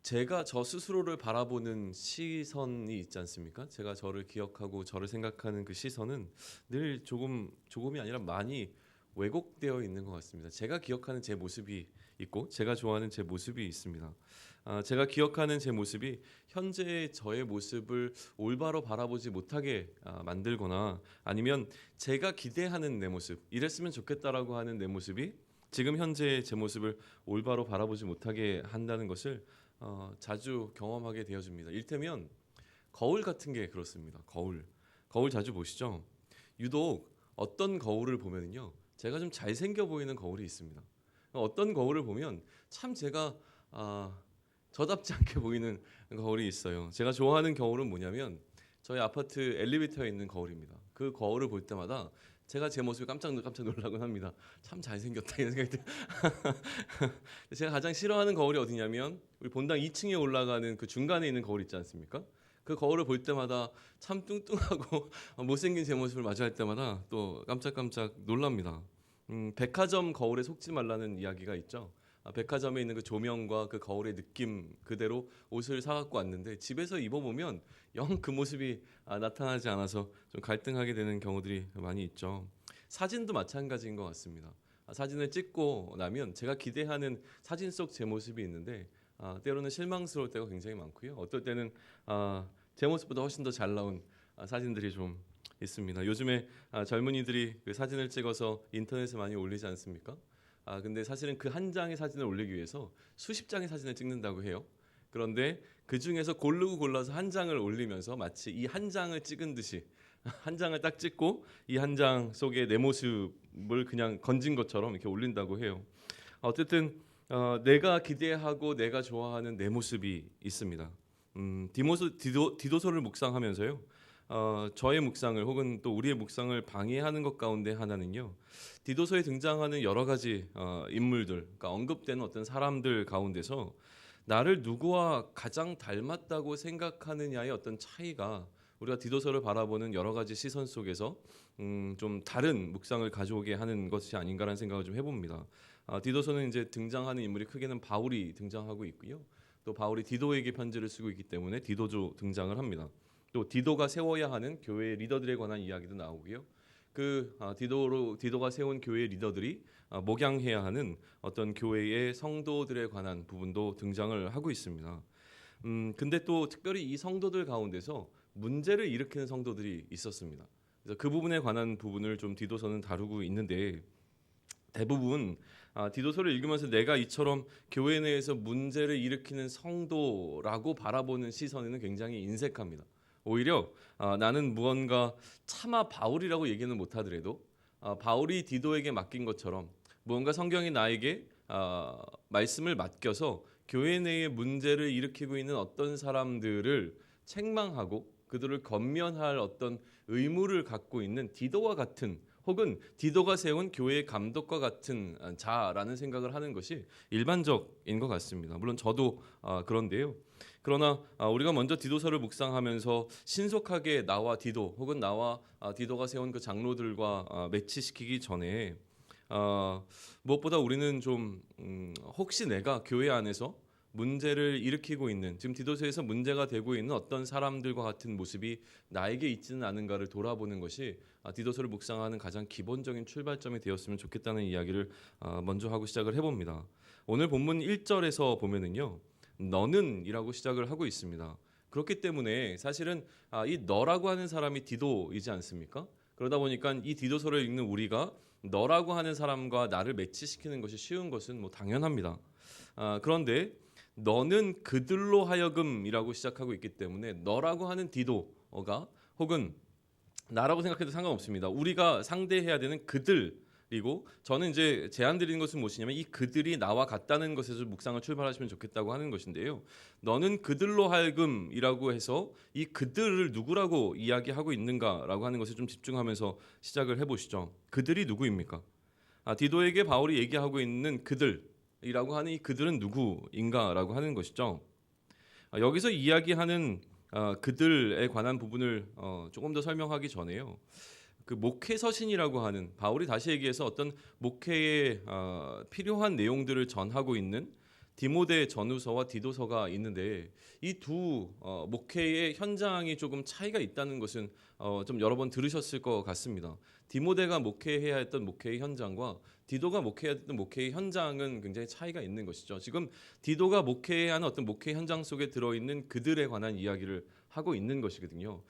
제가 저 스스로를 바라보는 시선이 있지 않습니까? 제가 저를 기억하고 저를 생각하는 그 시선은 늘 조금이 아니라 많이 왜곡되어 있는 것 같습니다. 제가 기억하는 제 모습이 있고 제가 좋아하는 제 모습이 있습니다. 제가 기억하는 제 모습이 현재의 저의 모습을 올바로 바라보지 못하게 만들거나 아니면 제가 기대하는 내 모습, 이랬으면 좋겠다라고 하는 내 모습이 지금 현재의 제 모습을 올바로 바라보지 못하게 한다는 것을 자주 경험하게 되어집니다. 일테면 거울 같은 게 그렇습니다. 거울 자주 보시죠? 유독 어떤 거울을 보면요, 제가 좀 잘생겨 보이는 거울이 있습니다. 어떤 거울을 보면 참 제가 저답지 않게 보이는 거울이 있어요. 제가 좋아하는 거울은 뭐냐면 저희 아파트 엘리베이터에 있는 거울입니다. 그 거울을 볼 때마다 제가 제 모습에 깜짝 놀라곤 합니다. 참 잘생겼다 이런 생각이 들어요. 제가 가장 싫어하는 거울이 어디냐면 우리 본당 2층에 올라가는 그 중간에 있는 거울 있지 않습니까? 그 거울을 볼 때마다 참 뚱뚱하고 못생긴 제 모습을 마주할 때마다 또 깜짝깜짝 놀랍니다. 백화점 거울에 속지 말라는 이야기가 있죠. 백화점에 있는 그 조명과 그 거울의 느낌 그대로 옷을 사갖고 왔는데 집에서 입어보면 영 그 모습이 나타나지 않아서 좀 갈등하게 되는 경우들이 많이 있죠. 사진도 마찬가지인 것 같습니다. 사진을 찍고 나면 제가 기대하는 사진 속 제 모습이 있는데 때로는 실망스러울 때가 굉장히 많고요. 어떨 때는 제 모습보다 훨씬 더 잘 나온 사진들이 좀 있습니다. 요즘에 젊은이들이 그 사진을 찍어서 인터넷에 많이 올리지 않습니까? 근데 사실은 그 한 장의 사진을 올리기 위해서 수십 장의 사진을 찍는다고 해요. 그런데 그 중에서 고르고 골라서 한 장을 올리면서 마치 이 한 장을 찍은 듯이 한 장을 딱 찍고 이 한 장 속에 내 모습을 그냥 건진 것처럼 이렇게 올린다고 해요. 어쨌든 내가 기대하고 내가 좋아하는 내 모습이 있습니다. 디도서를 묵상하면서요. 저의 묵상을 혹은 또 우리의 묵상을 방해하는 것 가운데 하나는요. 디도서에 등장하는 여러 가지 인물들, 그러니까 언급되는 어떤 사람들 가운데서 나를 누구와 가장 닮았다고 생각하느냐의 어떤 차이가 우리가 디도서를 바라보는 여러 가지 시선 속에서 좀 다른 묵상을 가져오게 하는 것이 아닌가라는 생각을 좀 해봅니다. 디도서는 이제 등장하는 인물이 크게는 바울이 등장하고 있고요. 또 바울이 디도에게 편지를 쓰고 있기 때문에 디도조 등장을 합니다. 또 디도가 세워야 하는 교회의 리더들에 관한 이야기도 나오고요. 디도가 세운 교회의 리더들이 목양해야 하는 어떤 교회의 성도들에 관한 부분도 등장을 하고 있습니다. 근데 또 특별히 이 성도들 가운데서 문제를 일으키는 성도들이 있었습니다. 그래서 그 부분에 관한 부분을 좀 디도서는 다루고 있는데 대부분 디도서를 읽으면서 내가 이처럼 교회 내에서 문제를 일으키는 성도라고 바라보는 시선에는 굉장히 인색합니다. 오히려 나는 무언가 차마 바울이라고 얘기는 못하더라도 바울이 디도에게 맡긴 것처럼 무언가 성경이 나에게 말씀을 맡겨서 교회 내에 문제를 일으키고 있는 어떤 사람들을 책망하고 그들을 권면할 어떤 의무를 갖고 있는 디도와 같은 혹은 디도가 세운 교회의 감독과 같은 자라는 생각을 하는 것이 일반적인 것 같습니다. 물론 저도 그런데요. 그러나 우리가 먼저 디도서를 묵상하면서 신속하게 나와 디도 혹은 나와 디도가 세운 그 장로들과 매치시키기 전에 무엇보다 우리는 좀 혹시 내가 교회 안에서 문제를 일으키고 있는 지금 디도서에서 문제가 되고 있는 어떤 사람들과 같은 모습이 나에게 있지는 않은가를 돌아보는 것이 디도서를 묵상하는 가장 기본적인 출발점이 되었으면 좋겠다는 이야기를 먼저 하고 시작을 해봅니다. 오늘 본문 1절에서 보면은요. 너는 이라고 시작을 하고 있습니다. 그렇기 때문에 사실은 이 너라고 하는 사람이 디도이지 않습니까? 그러다 보니까 이 디도서를 읽는 우리가 너라고 하는 사람과 나를 매치시키는 것이 쉬운 것은 뭐 당연합니다. 그런데 너는 그들로 하여금이라고 시작하고 있기 때문에 너라고 하는 디도가 혹은 나라고 생각해도 상관없습니다. 우리가 상대해야 되는 그들이고 저는 이제 제안 드리는 것은 무엇이냐면 이 그들이 나와 같다는 것에서 묵상을 출발하시면 좋겠다고 하는 것인데요. 너는 그들로 하여금이라고 해서 이 그들을 누구라고 이야기하고 있는가라고 하는 것에 좀 집중하면서 시작을 해보시죠. 그들이 누구입니까? 디도에게 바울이 얘기하고 있는 그들이라고 하는 이 그들은 누구인가라고 하는 것이죠. 여기서 이야기하는 그들에 관한 부분을 조금 더 설명하기 전에요. 그 목회 서신이라고 하는 바울이 다시 얘기해서 어떤 목회에 필요한 내용들을 전하고 있는 디모데 전후서와 디도서가 있는데 이 두 목회의 현장이 조금 차이가 있다는 것은 좀 여러 번 들으셨을 것 같습니다. 디모데가 목회해야 했던 목회의 현장과 디도가 목회해야 했던 목회의 현장은 굉장히 차이가 있는 것이죠. 지금 디도가 목회해야 하는 어떤 목회 현장 속에 들어있는 그들에 관한 이야기를 하고 있는 것이거든요.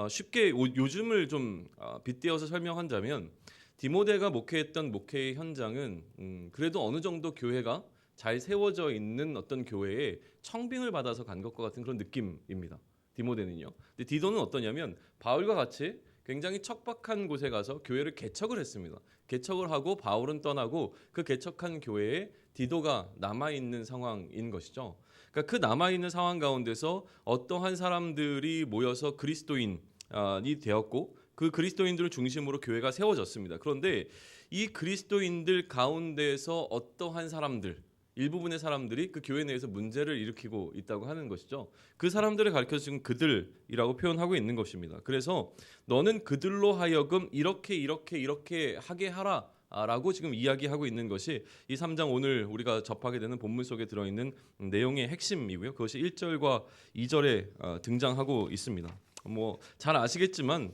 쉽게 요즘을 좀 빗대어서 설명한다면 디모데가 목회했던 목회의 현장은 그래도 어느 정도 교회가 잘 세워져 있는 어떤 교회에 청빙을 받아서 간 것과 같은 그런 느낌입니다. 디모데는요. 근데 디도는 어떠냐면 바울과 같이 굉장히 척박한 곳에 가서 교회를 개척을 했습니다. 개척을 하고 바울은 떠나고 그 개척한 교회에 디도가 남아있는 상황인 것이죠. 그러니까 그 남아있는 상황 가운데서 어떠한 사람들이 모여서 그리스도인이 되었고 그 그리스도인들을 중심으로 교회가 세워졌습니다. 그런데 이 그리스도인들 가운데서 어떠한 사람들, 일부분의 사람들이 그 교회 내에서 문제를 일으키고 있다고 하는 것이죠. 그 사람들을 가리켜서 지금 그들이라고 표현하고 있는 것입니다. 그래서 너는 그들로 하여금 이렇게 하게 하라 라고 지금 이야기하고 있는 것이 이 3장 오늘 우리가 접하게 되는 본문 속에 들어있는 내용의 핵심이고요. 그것이 1절과 2절에 등장하고 있습니다. 뭐 잘 아시겠지만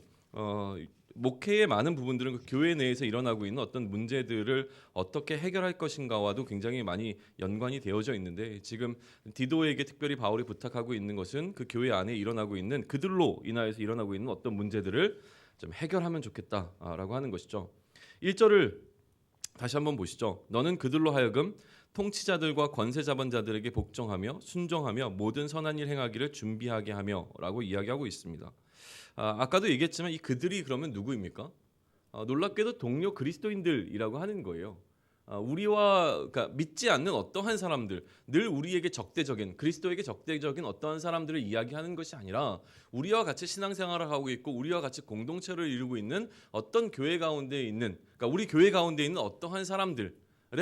목회의 많은 부분들은 그 교회 내에서 일어나고 있는 어떤 문제들을 어떻게 해결할 것인가와도 굉장히 많이 연관이 되어져 있는데 지금 디도에게 특별히 바울이 부탁하고 있는 것은 그 교회 안에 일어나고 있는 그들로 인하여서 일어나고 있는 어떤 문제들을 좀 해결하면 좋겠다라고 하는 것이죠. 1절을 다시 한번 보시죠. 너는 그들로 하여금 통치자들과 권세 잡은 자들에게 복종하며 순종하며 모든 선한 일 행하기를 준비하게 하며라고 이야기하고 있습니다. 아까도 얘기했지만 이 그들이 그러면 누구입니까? 놀랍게도 동료 그리스도인들이라고 하는 거예요. 우리와 그러니까 믿지 않는 어떠한 사람들, 늘 우리에게 적대적인 그리스도에게 적대적인 어떠한 사람들을 이야기하는 것이 아니라 우리와 같이 신앙생활을 하고 있고 우리와 같이 공동체를 이루고 있는 어떤 교회 가운데 있는 그러니까 우리 교회 가운데 있는 어떠한 사람들에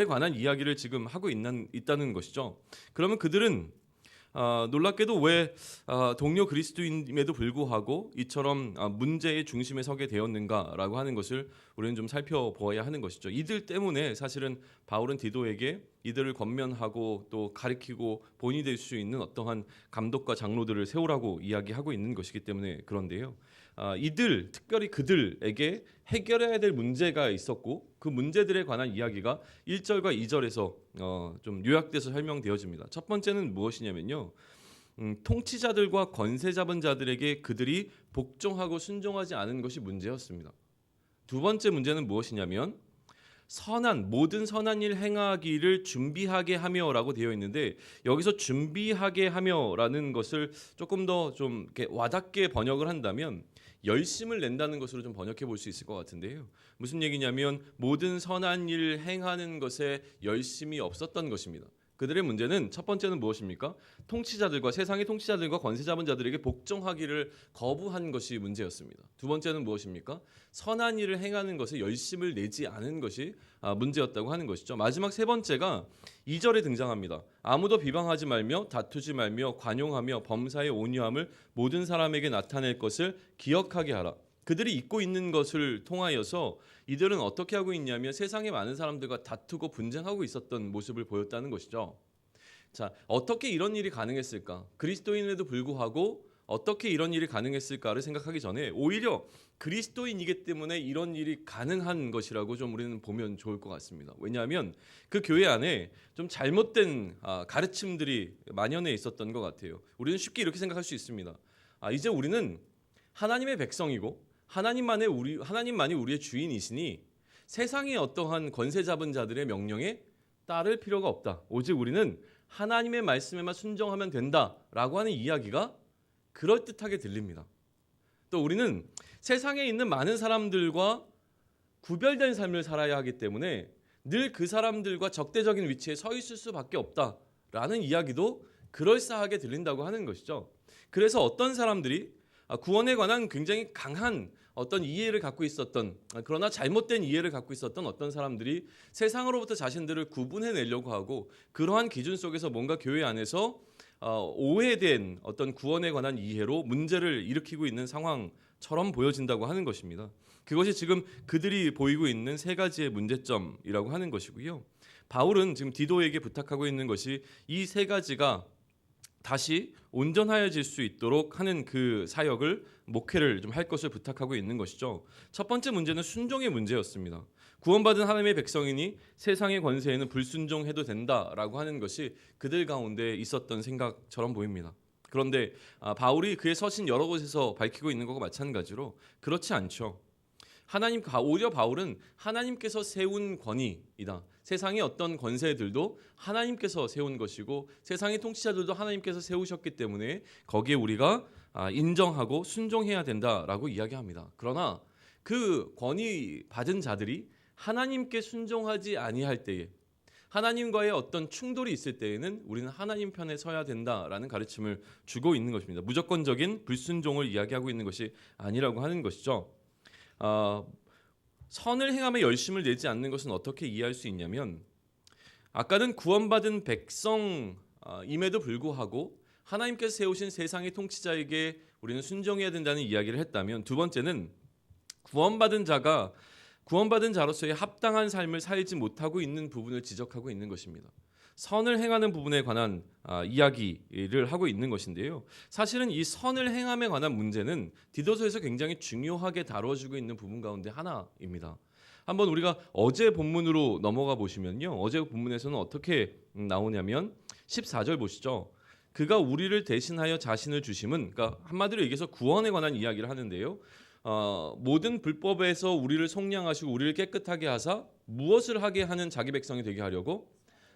관한 이야기를 지금 하고 있다는 것이죠. 그러면 그들은 놀랍게도 왜 동료 그리스도인임에도 불구하고 이처럼 문제의 중심에 서게 되었는가라고 하는 것을 우리는 좀 살펴보아야 하는 것이죠. 이들 때문에 사실은 바울은 디도에게 이들을 권면하고 또 가리키고 본이 될 수 있는 어떠한 감독과 장로들을 세우라고 이야기하고 있는 것이기 때문에 그런데요. 이들 특별히 그들에게 해결해야 될 문제가 있었고 그 문제들에 관한 이야기가 1절과 2절에서 좀 요약돼서 설명되어집니다. 첫 번째는 무엇이냐면요. 통치자들과 권세 잡은 자들에게 그들이 복종하고 순종하지 않은 것이 문제였습니다. 두 번째 문제는 무엇이냐면 모든 선한 일 행하기를 준비하게 하며라고 되어 있는데 여기서 준비하게 하며라는 것을 조금 더 좀 이렇게 와닿게 번역을 한다면 열심을 낸다는 것으로 좀 번역해 볼 수 있을 것 같은데요. 무슨 얘기냐면 모든 선한 일 행하는 것에 열심이 없었던 것입니다. 그들의 문제는 첫 번째는 무엇입니까? 세상의 통치자들과 권세 잡은 자들에게 복종하기를 거부한 것이 문제였습니다. 두 번째는 무엇입니까? 선한 일을 행하는 것에 열심을 내지 않은 것이 문제였다고 하는 것이죠. 마지막 세 번째가 2절에 등장합니다. 아무도 비방하지 말며 다투지 말며 관용하며 범사의 온유함을 모든 사람에게 나타낼 것을 기억하게 하라. 그들이 잊고 있는 것을 통하여서 이들은 어떻게 하고 있냐면 세상의 많은 사람들과 다투고 분쟁하고 있었던 모습을 보였다는 것이죠. 자, 어떻게 이런 일이 가능했을까? 그리스도인에도 불구하고 어떻게 이런 일이 가능했을까를 생각하기 전에 오히려 그리스도인이기 때문에 이런 일이 가능한 것이라고 좀 우리는 보면 좋을 것 같습니다. 왜냐하면 그 교회 안에 좀 잘못된 가르침들이 만연해 있었던 것 같아요. 우리는 쉽게 이렇게 생각할 수 있습니다. 이제 우리는 하나님의 백성이고 하나님만이 우리의 주인이시니 세상의 어떠한 권세 잡은 자들의 명령에 따를 필요가 없다. 오직 우리는 하나님의 말씀에만 순종하면 된다라고 하는 이야기가 그럴듯하게 들립니다. 또 우리는 세상에 있는 많은 사람들과 구별된 삶을 살아야 하기 때문에 늘 그 사람들과 적대적인 위치에 서 있을 수밖에 없다라는 이야기도 그럴싸하게 들린다고 하는 것이죠. 그래서 어떤 사람들이 구원에 관한 굉장히 강한 어떤 이해를 갖고 있었던 그러나 잘못된 이해를 갖고 있었던 어떤 사람들이 세상으로부터 자신들을 구분해내려고 하고 그러한 기준 속에서 뭔가 교회 안에서 오해된 어떤 구원에 관한 이해로 문제를 일으키고 있는 상황처럼 보여진다고 하는 것입니다. 그것이 지금 그들이 보이고 있는 세 가지의 문제점이라고 하는 것이고요. 바울은 지금 디도에게 부탁하고 있는 것이 이 세 가지가 다시 온전하여질 수 있도록 하는 그 사역을 목회를 좀 할 것을 부탁하고 있는 것이죠. 첫 번째 문제는 순종의 문제였습니다. 구원받은 하나님의 백성이니 세상의 권세에는 불순종해도 된다라고 하는 것이 그들 가운데 있었던 생각처럼 보입니다. 그런데 바울이 그의 서신 여러 곳에서 밝히고 있는 것과 마찬가지로 그렇지 않죠. 오히려 바울은 하나님께서 세운 권위이다. 세상의 어떤 권세들도 하나님께서 세운 것이고 세상의 통치자들도 하나님께서 세우셨기 때문에 거기에 우리가 인정하고 순종해야 된다라고 이야기합니다. 그러나 그 권위 받은 자들이 하나님께 순종하지 아니할 때에, 하나님과의 어떤 충돌이 있을 때에는 우리는 하나님 편에 서야 된다라는 가르침을 주고 있는 것입니다. 무조건적인 불순종을 이야기하고 있는 것이 아니라고 하는 것이죠. 선을 행함에 열심을 내지 않는 것은 어떻게 이해할 수 있냐면, 아까는 구원받은 백성임에도 불구하고 하나님께서 세우신 세상의 통치자에게 우리는 순종해야 된다는 이야기를 했다면, 두 번째는 구원받은 자로서의 합당한 삶을 살지 못하고 있는 부분을 지적하고 있는 것입니다. 선을 행하는 부분에 관한 이야기를 하고 있는 것인데요. 사실은 이 선을 행함에 관한 문제는 디도서에서 굉장히 중요하게 다뤄지고 있는 부분 가운데 하나입니다. 한번 우리가 어제 본문으로 넘어가 보시면요. 어제 본문에서는 어떻게 나오냐면 14절 보시죠. 그가 우리를 대신하여 자신을 주심은, 그러니까 한마디로 얘기해서 구원에 관한 이야기를 하는데요. 모든 불법에서 우리를 속량하시고 우리를 깨끗하게 하사 무엇을 하게 하는 자기 백성이 되게 하려고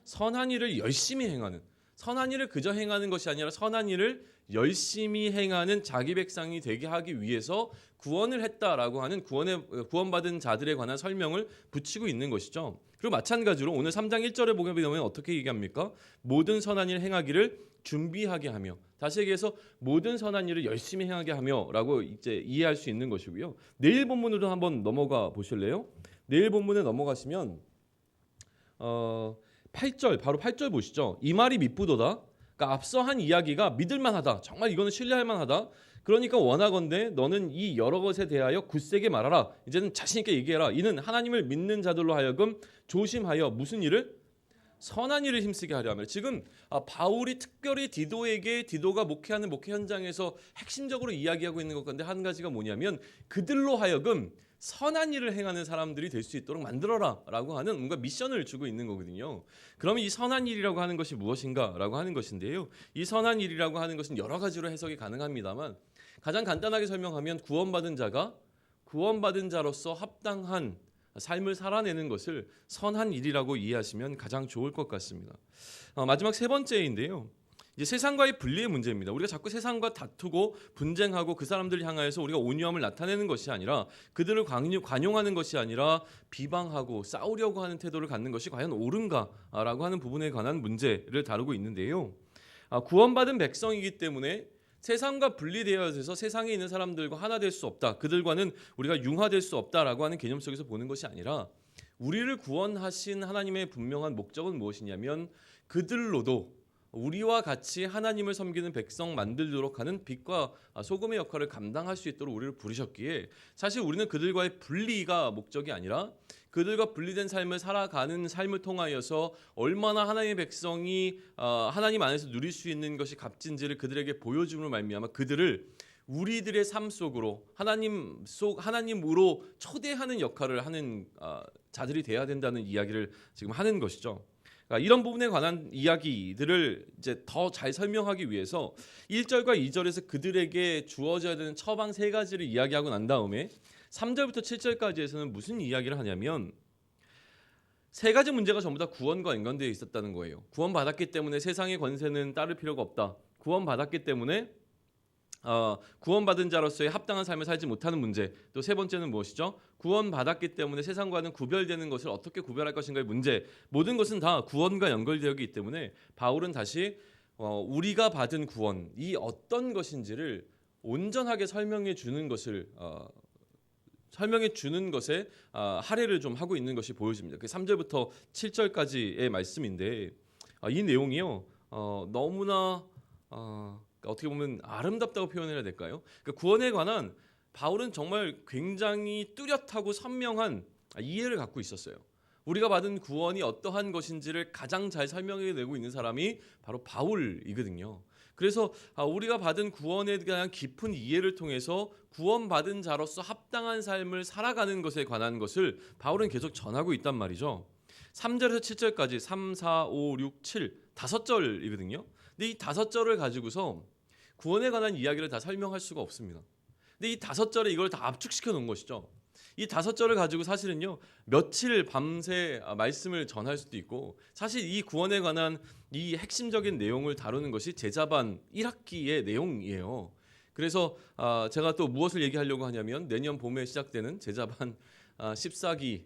선한 일을 열심히 행하는, 선한 일을 그저 행하는 것이 아니라 선한 일을 열심히 행하는 자기 백성이 되게 하기 위해서 구원을 했다라고 하는 구원받은 자들에 관한 설명을 붙이고 있는 것이죠. 그리고 마찬가지로 오늘 3장 1절에 보게 되면 어떻게 얘기합니까? 모든 선한 일 행하기를 준비하게 하며, 다시 얘기해서 모든 선한 일을 열심히 행하게 하며라고 이제 이해할 수 있는 것이고요. 내일 본문으로 한번 넘어가 보실래요? 내일 본문에 넘어가시면 8절, 바로 8절 보시죠. 이 말이 미쁘도다. 그러니까 앞서 한 이야기가 믿을만하다. 정말 이거는 신뢰할 만하다. 그러니까 원하건대 너는 이 여러 것에 대하여 굳세게 말하라. 이제는 자신 있게 얘기해라. 이는 하나님을 믿는 자들로 하여금 조심하여 무슨 일을? 선한 일을 힘쓰게 하려 하며, 지금 바울이 특별히 디도가 목회하는 목회 현장에서 핵심적으로 이야기하고 있는 것 가운데 한 가지가 뭐냐면, 그들로 하여금 선한 일을 행하는 사람들이 될 수 있도록 만들어라 라고 하는 뭔가 미션을 주고 있는 거거든요. 그러면 이 선한 일이라고 하는 것이 무엇인가 라고 하는 것인데요. 이 선한 일이라고 하는 것은 여러 가지로 해석이 가능합니다만, 가장 간단하게 설명하면 구원받은 자로서 합당한 삶을 살아내는 것을 선한 일이라고 이해하시면 가장 좋을 것 같습니다. 마지막 세 번째인데요. 이제 세상과의 분리의 문제입니다. 우리가 자꾸 세상과 다투고 분쟁하고 그 사람들을 향하여서 우리가 온유함을 나타내는 것이 아니라, 그들을 관용하는 것이 아니라 비방하고 싸우려고 하는 태도를 갖는 것이 과연 옳은가라고 하는 부분에 관한 문제를 다루고 있는데요. 구원받은 백성이기 때문에 세상과 분리되어 있어서 세상에 있는 사람들과 하나 될 수 없다, 그들과는 우리가 융화될 수 없다라고 하는 개념 속에서 보는 것이 아니라, 우리를 구원하신 하나님의 분명한 목적은 무엇이냐면 그들로도 우리와 같이 하나님을 섬기는 백성 만들도록 하는 빛과 소금의 역할을 감당할 수 있도록 우리를 부르셨기에, 사실 우리는 그들과의 분리가 목적이 아니라 그들과 분리된 삶을 살아가는 삶을 통하여서 얼마나 하나님의 백성이 하나님 안에서 누릴 수 있는 것이 값진지를 그들에게 보여줌으로 말미암아 그들을 우리들의 삶 속으로 하나님으로 초대하는 역할을 하는 자들이 돼야 된다는 이야기를 지금 하는 것이죠. 그러니까 이런 부분에 관한 이야기들을 이제 더 잘 설명하기 위해서 1절과 2절에서 그들에게 주어져야 되는 처방 세 가지를 이야기하고 난 다음에 3절부터 7절까지에서는 무슨 이야기를 하냐면, 세 가지 문제가 전부 다 구원과 연관되어 있었다는 거예요. 구원받았기 때문에 세상의 권세는 따를 필요가 없다. 구원받았기 때문에 구원받은 자로서의 합당한 삶을 살지 못하는 문제. 또 세 번째는 무엇이죠? 구원받았기 때문에 세상과는 구별되는 것을 어떻게 구별할 것인가의 문제. 모든 것은 다 구원과 연결되어 있기 때문에 바울은 다시 우리가 받은 구원이 어떤 것인지를 온전하게 설명해 주는 것에 할애를 좀 하고 있는 것이 보여집니다. 그 3절부터 7절까지의 말씀인데, 이 내용이요 너무나 어떻게 보면 아름답다고 표현해야 될까요? 그러니까 구원에 관한 바울은 정말 굉장히 뚜렷하고 선명한 이해를 갖고 있었어요. 우리가 받은 구원이 어떠한 것인지를 가장 잘 설명해내고 있는 사람이 바로 바울이거든요. 그래서 우리가 받은 구원에 대한 깊은 이해를 통해서 구원받은 자로서 합당한 삶을 살아가는 것에 관한 것을 바울은 계속 전하고 있단 말이죠. 3절에서 7절까지 3, 4, 5, 6, 7 5절이거든요. 근데 이 5절을 가지고서 구원에 관한 이야기를 다 설명할 수가 없습니다. 근데 이 5절에 이걸 다 압축시켜 놓은 것이죠. 이 5절을 가지고 사실은요 며칠 밤새 말씀을 전할 수도 있고, 사실 이 구원에 관한 이 핵심적인 내용을 다루는 것이 제자반 1학기의 내용이에요. 그래서 제가 또 무엇을 얘기하려고 하냐면 내년 봄에 시작되는 제자반 14기에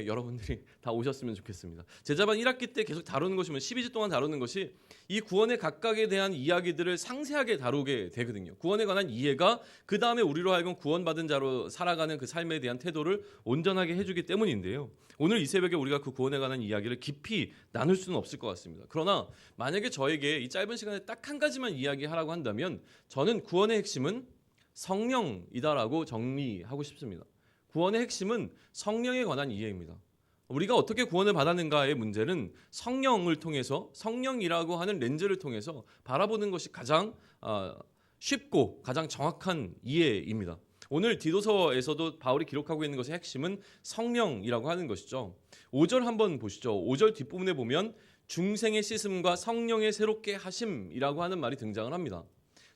여러분들이 다 오셨으면 좋겠습니다. 제자반 1학기 때 계속 다루는 것이면 12주 동안 다루는 것이 이 구원의 각각에 대한 이야기들을 상세하게 다루게 되거든요. 구원에 관한 이해가 그 다음에 우리로 하여금 구원받은 자로 살아가는 그 삶에 대한 태도를 온전하게 해주기 때문인데요. 오늘 이 새벽에 우리가 그 구원에 관한 이야기를 깊이 나눌 수는 없을 것 같습니다. 그러나 만약에 저에게 이 짧은 시간에 딱 한 가지만 이야기하라고 한다면 저는 구원의 핵심은 성령이다라고 정리하고 싶습니다. 구원의 핵심은 성령에 관한 이해입니다. 우리가 어떻게 구원을 받았는가의 문제는 성령을 통해서, 성령이라고 하는 렌즈를 통해서 바라보는 것이 가장 쉽고 가장 정확한 이해입니다. 오늘 디도서에서도 바울이 기록하고 있는 것의 핵심은 성령이라고 하는 것이죠. 5절 한번 보시죠. 5절 뒷부분에 보면 중생의 씻음과 성령의 새롭게 하심이라고 하는 말이 등장을 합니다.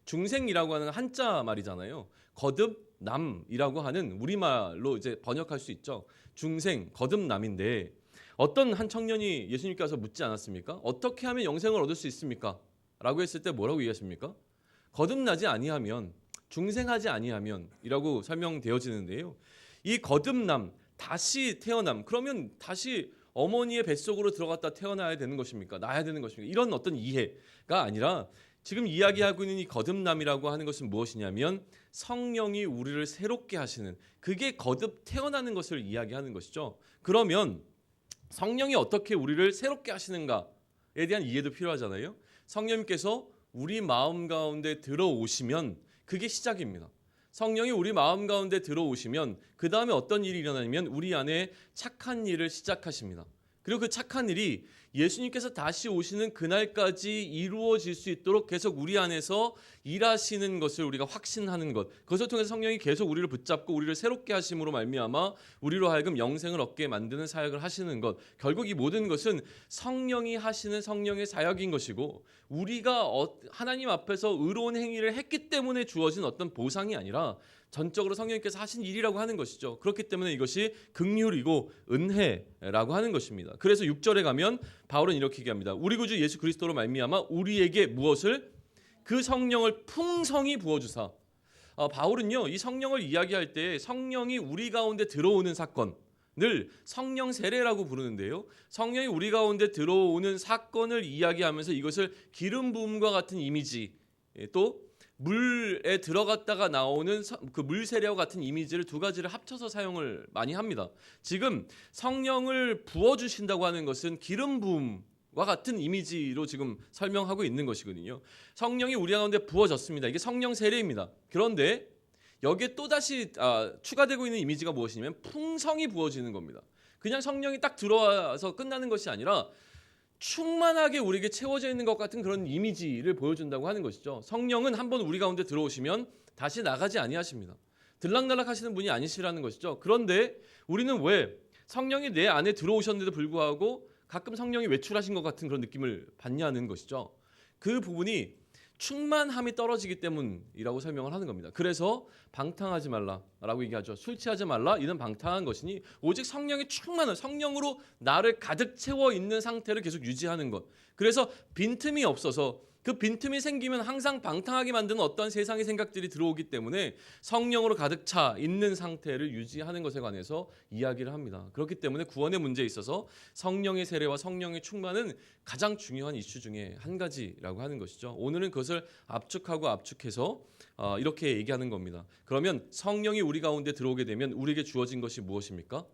중생이라고 하는 한자 말이잖아요. 거듭남이라고 하는 우리말로 이제 번역할 수 있죠. 중생, 거듭남인데 어떤 한 청년이 예수님께 와서 묻지 않았습니까? 어떻게 하면 영생을 얻을 수 있습니까? 라고 했을 때 뭐라고 얘기하십니까? 거듭나지 아니하면, 중생하지 아니하면 이라고 설명되어지는데요. 이 거듭남, 다시 태어남, 그러면 다시 어머니의 뱃속으로 들어갔다 태어나야 되는 것입니까? 나야 되는 것입니까? 이런 어떤 이해가 아니라 지금 이야기하고 있는 이 거듭남이라고 하는 것은 무엇이냐면 성령이 우리를 새롭게 하시는, 그게 거듭 태어나는 것을 이야기하는 것이죠. 그러면 성령이 어떻게 우리를 새롭게 하시는가에 대한 이해도 필요하잖아요. 성령님께서 우리 마음 가운데 들어오시면 그게 시작입니다. 성령이 우리 마음 가운데 들어오시면 그 다음에 어떤 일이 일어나냐면 우리 안에 착한 일을 시작하십니다. 그리고 그 착한 일이 예수님께서 다시 오시는 그날까지 이루어질 수 있도록 계속 우리 안에서 일하시는 것을 우리가 확신하는 것, 그것을 통해서 성령이 계속 우리를 붙잡고 우리를 새롭게 하심으로 말미암아 우리로 하여금 영생을 얻게 만드는 사역을 하시는 것, 결국 이 모든 것은 성령이 하시는 성령의 사역인 것이고, 우리가 하나님 앞에서 의로운 행위를 했기 때문에 주어진 어떤 보상이 아니라 전적으로 성령님께서 하신 일이라고 하는 것이죠. 그렇기 때문에 이것이 긍휼이고 은혜라고 하는 것입니다. 그래서 6절에 가면 바울은 이렇게 얘기합니다. 우리 구주 예수 그리스도로 말미암아 우리에게 무엇을? 그 성령을 풍성히 부어주사. 바울은요, 이 성령을 이야기할 때 성령이 우리 가운데 들어오는 사건, 늘 성령 세례라고 부르는데요. 성령이 우리 가운데 들어오는 사건을 이야기하면서 이것을 기름 부음과 같은 이미지, 또 물에 들어갔다가 나오는 그 물 세례와 같은 이미지를 두 가지를 합쳐서 사용을 많이 합니다. 지금 성령을 부어주신다고 하는 것은 기름 부음과 같은 이미지로 지금 설명하고 있는 것이거든요. 성령이 우리 가운데 부어졌습니다. 이게 성령 세례입니다. 그런데 여기에 또다시 추가되고 있는 이미지가 무엇이냐면 풍성이 부어지는 겁니다. 그냥 성령이 딱 들어와서 끝나는 것이 아니라 충만하게 우리에게 채워져 있는 것 같은 그런 이미지를 보여준다고 하는 것이죠. 성령은 한번 우리 가운데 들어오시면 다시 나가지 아니하십니다. 들락날락 하시는 분이 아니시라는 것이죠. 그런데 우리는 왜 성령이 내 안에 들어오셨는데도 불구하고 가끔 성령이 외출하신 것 같은 그런 느낌을 받냐는 것이죠. 그 부분이 충만함이 떨어지기 때문이라고 설명을 하는 겁니다. 그래서 방탕하지 말라라고 얘기하죠. 술 취하지 말라, 이는 방탕한 것이니 오직 성령의 충만한, 성령으로 나를 가득 채워 있는 상태를 계속 유지하는 것. 그래서 빈틈이 없어서, 그 빈틈이 생기면 항상 방탕하게 만드는 어떤 세상의 생각들이 들어오기 때문에 성령으로 가득 차 있는 상태를 유지하는 것에 관해서 이야기를 합니다. 그렇기 때문에 구원의 문제에 있어서 성령의 세례와 성령의 충만은 가장 중요한 이슈 중에 한 가지라고 하는 것이죠. 오늘은 그것을 압축해서 이렇게 얘기하는 겁니다. 그러면 성령이 우리 가운데 들어오게 되면 우리에게 주어진 것이 무엇입니까?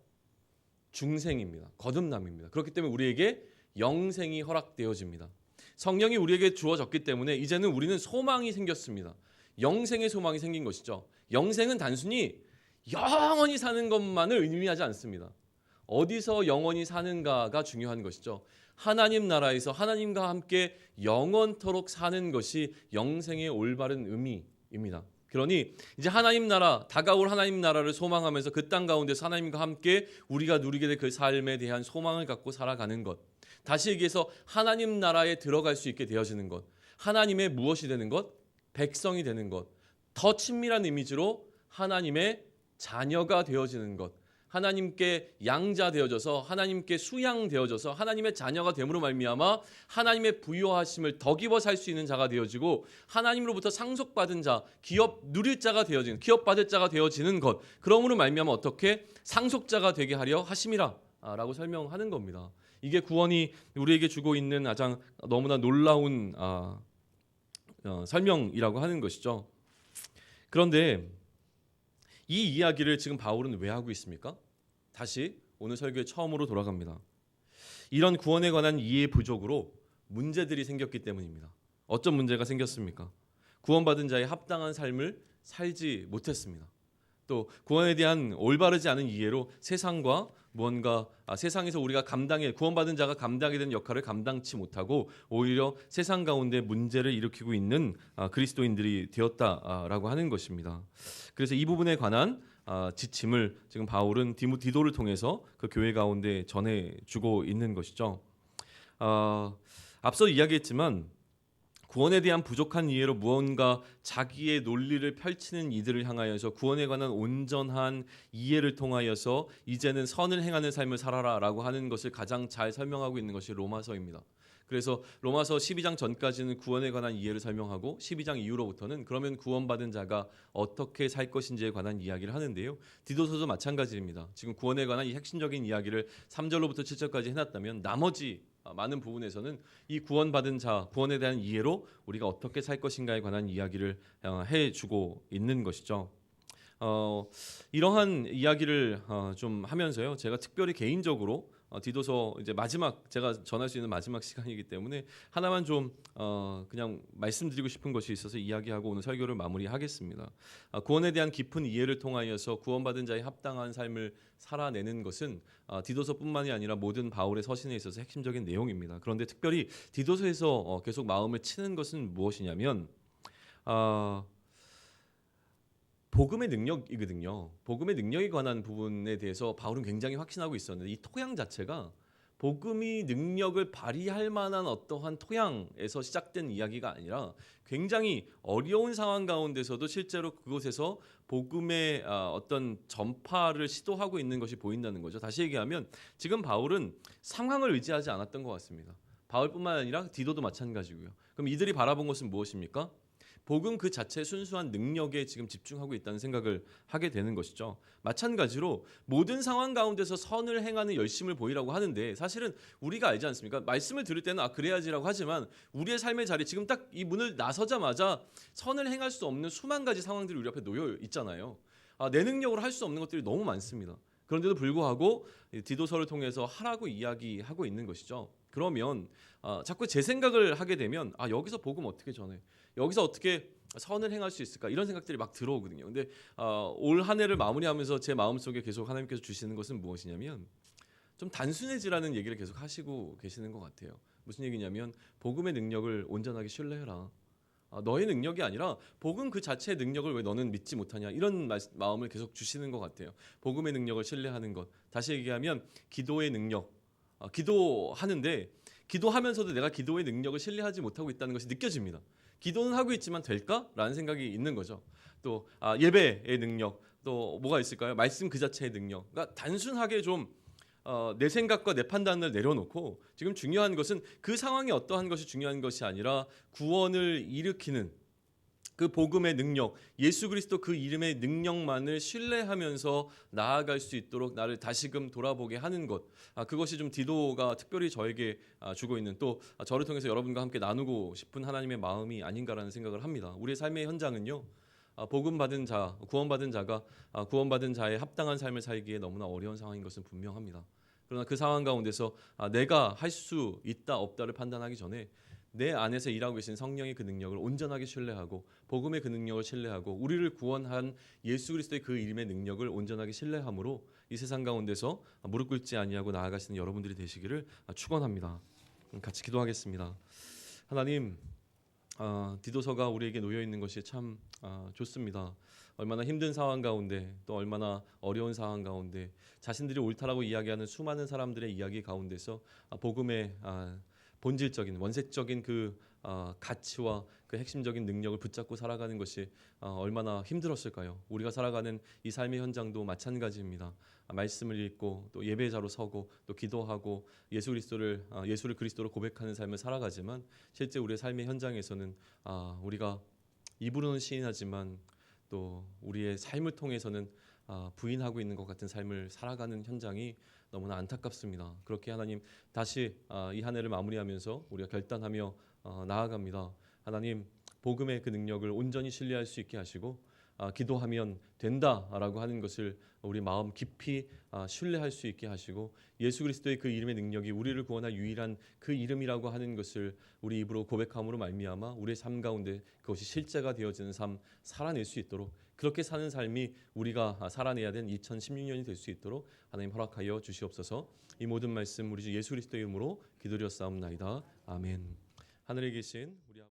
중생입니다. 거듭남입니다. 그렇기 때문에 우리에게 영생이 허락되어집니다. 성령이 우리에게 주어졌기 때문에 이제는 우리는 소망이 생겼습니다. 영생의 소망이 생긴 것이죠. 영생은 단순히 영원히 사는 것만을 의미하지 않습니다. 어디서 영원히 사는가가 중요한 것이죠. 하나님 나라에서 하나님과 함께 영원토록 사는 것이 영생의 올바른 의미입니다. 그러니 이제 하나님 나라, 다가올 하나님 나라를 소망하면서 그 땅 가운데서 하나님과 함께 우리가 누리게 될 그 삶에 대한 소망을 갖고 살아가는 것. 다시 얘기해서 하나님 나라에 들어갈 수 있게 되어지는 것. 하나님의 무엇이 되는 것? 백성이 되는 것. 더 친밀한 이미지로 하나님의 자녀가 되어지는 것. 하나님께 양자되어져서 하나님께 수양되어져서 하나님의 자녀가 됨으로 말미암아 하나님의 부요하심을 덧입어 살 수 있는 자가 되어지고 하나님으로부터 상속받은 자, 기업 누릴 자가 되어지는, 기업 받을 자가 되어지는 것. 그러므로 말미암아 어떻게 상속자가 되게 하려 하심이라 라고 설명하는 겁니다. 이게 구원이 우리에게 주고 있는 가장 너무나 놀라운 설명이라고 하는 것이죠. 그런데 이 이야기를 지금 바울은 왜 하고 있습니까? 다시 오늘 설교의 처음으로 돌아갑니다. 이런 구원에 관한 이해 부족으로 문제들이 생겼기 때문입니다. 어떤 문제가 생겼습니까? 구원받은 자의 합당한 삶을 살지 못했습니다. 또 구원에 대한 올바르지 않은 이해로 세상과 무언가 세상에서 우리가 구원받은 자가 감당하게 된 역할을 감당치 못하고 오히려 세상 가운데 문제를 일으키고 있는 그리스도인들이 되었다라고 하는 것입니다. 그래서 이 부분에 관한 지침을 지금 바울은 디도를 통해서 그 교회 가운데 전해주고 있는 것이죠. 앞서 이야기했지만 구원에 대한 부족한 이해로 무언가 자기의 논리를 펼치는 이들을 향하여서 구원에 관한 온전한 이해를 통하여서 이제는 선을 행하는 삶을 살아라라고 하는 것을 가장 잘 설명하고 있는 것이 로마서입니다. 그래서 로마서 12장 전까지는 구원에 관한 이해를 설명하고 12장 이후로부터는 그러면 구원받은 자가 어떻게 살 것인지에 관한 이야기를 하는데요. 디도서도 마찬가지입니다. 지금 구원에 관한 이 핵심적인 이야기를 3절로부터 7절까지 해놨다면 나머지 많은 부분에서는 이 구원받은 자, 구원에 대한 이해로 우리가 어떻게 살 것인가에 관한 이야기를 해주고 있는 것이죠. 이러한 이야기를 좀 하면서요, 제가 특별히 개인적으로 디도서 이제 마지막 제가 전할 수 있는 마지막 시간이기 때문에 하나만 좀 그냥 말씀드리고 싶은 것이 있어서 이야기하고 오늘 설교를 마무리하겠습니다. 구원에 대한 깊은 이해를 통하여서 구원받은 자의 합당한 삶을 살아내는 것은 디도서뿐만이 아니라 모든 바울의 서신에 있어서 핵심적인 내용입니다. 그런데 특별히 디도서에서 계속 마음을 치는 것은 무엇이냐면 복음의 능력이거든요. 복음의 능력에 관한 부분에 대해서 바울은 굉장히 확신하고 있었는데 이 토양 자체가 복음이 능력을 발휘할 만한 어떠한 토양에서 시작된 이야기가 아니라 굉장히 어려운 상황 가운데서도 실제로 그곳에서 복음의 어떤 전파를 시도하고 있는 것이 보인다는 거죠. 다시 얘기하면 지금 바울은 상황을 의지하지 않았던 것 같습니다. 바울뿐만 아니라 디도도 마찬가지고요. 그럼 이들이 바라본 것은 무엇입니까? 복음 그 자체의 순수한 능력에 지금 집중하고 있다는 생각을 하게 되는 것이죠. 마찬가지로 모든 상황 가운데서 선을 행하는 열심을 보이라고 하는데 사실은 우리가 알지 않습니까? 말씀을 들을 때는 그래야지라고 하지만 우리의 삶의 자리 지금 딱 이 문을 나서자마자 선을 행할 수 없는 수만 가지 상황들이 우리 앞에 놓여 있잖아요. 내 능력으로 할 수 없는 것들이 너무 많습니다. 그런데도 불구하고 디도서를 통해서 하라고 이야기하고 있는 것이죠. 그러면 자꾸 제 생각을 하게 되면 여기서 복음 어떻게 전해? 여기서 어떻게 선을 행할 수 있을까? 이런 생각들이 막 들어오거든요. 근데 올 한 해를 마무리하면서 제 마음속에 계속 하나님께서 주시는 것은 무엇이냐면 좀 단순해지라는 얘기를 계속 하시고 계시는 것 같아요. 무슨 얘기냐면 복음의 능력을 온전하게 신뢰해라. 너의 능력이 아니라 복음 그 자체의 능력을 왜 너는 믿지 못하냐 이런 마음을 계속 주시는 것 같아요. 복음의 능력을 신뢰하는 것. 다시 얘기하면 기도의 능력. 기도하는데 기도하면서도 내가 기도의 능력을 신뢰하지 못하고 있다는 것이 느껴집니다. 기도는 하고 있지만 될까라는 생각이 있는 거죠. 또 예배의 능력, 또 뭐가 있을까요? 말씀 그 자체의 능력. 그러니까 단순하게 좀 내 생각과 내 판단을 내려놓고 지금 중요한 것은 그 상황이 어떠한 것이 중요한 것이 아니라 구원을 일으키는 그 복음의 능력, 예수 그리스도 그 이름의 능력만을 신뢰하면서 나아갈 수 있도록 나를 다시금 돌아보게 하는 것. 그것이 좀 디도가 특별히 저에게 주고 있는 또 저를 통해서 여러분과 함께 나누고 싶은 하나님의 마음이 아닌가라는 생각을 합니다. 우리의 삶의 현장은요. 복음받은 자, 구원받은 자가 구원받은 자의 합당한 삶을 살기에 너무나 어려운 상황인 것은 분명합니다. 그러나 그 상황 가운데서 내가 할 수 있다 없다를 판단하기 전에 내 안에서 일하고 계신 성령의 그 능력을 온전하게 신뢰하고 복음의 그 능력을 신뢰하고 우리를 구원한 예수 그리스도의 그 이름의 능력을 온전하게 신뢰함으로 이 세상 가운데서 무릎 꿇지 아니하고 나아가시는 여러분들이 되시기를 축원합니다. 같이 기도하겠습니다. 하나님, 디도서가 우리에게 놓여 있는 것이 참 좋습니다. 얼마나 힘든 상황 가운데 또 얼마나 어려운 상황 가운데 자신들이 옳다라고 이야기하는 수많은 사람들의 이야기 가운데서 복음의 본질적인 원색적인 그 가치와 그 핵심적인 능력을 붙잡고 살아가는 것이 얼마나 힘들었을까요? 우리가 살아가는 이 삶의 현장도 마찬가지입니다. 말씀을 읽고 또 예배자로 서고 또 기도하고 예수를 그리스도로 고백하는 삶을 살아가지만 실제 우리의 삶의 현장에서는 우리가 입으로는 시인하지만 또 우리의 삶을 통해서는 부인하고 있는 것 같은 삶을 살아가는 현장이 너무나 안타깝습니다. 그렇게 하나님 다시 이 한 해를 마무리하면서 우리가 결단하며 나아갑니다. 하나님 복음의 그 능력을 온전히 신뢰할 수 있게 하시고 기도하면 된다라고 하는 것을 우리 마음 깊이 신뢰할 수 있게 하시고 예수 그리스도의 그 이름의 능력이 우리를 구원할 유일한 그 이름이라고 하는 것을 우리 입으로 고백함으로 말미암아 우리의 삶 가운데 그것이 실제가 되어지는 삶 살아낼 수 있도록 그렇게 사는 삶이 우리가 살아내야 된 2016년이 될 수 있도록 하나님 허락하여 주시옵소서. 이 모든 말씀 우리 주 예수 그리스도의 이름으로 기도드렸사옵나이다. 아멘. 하늘에 계신 우리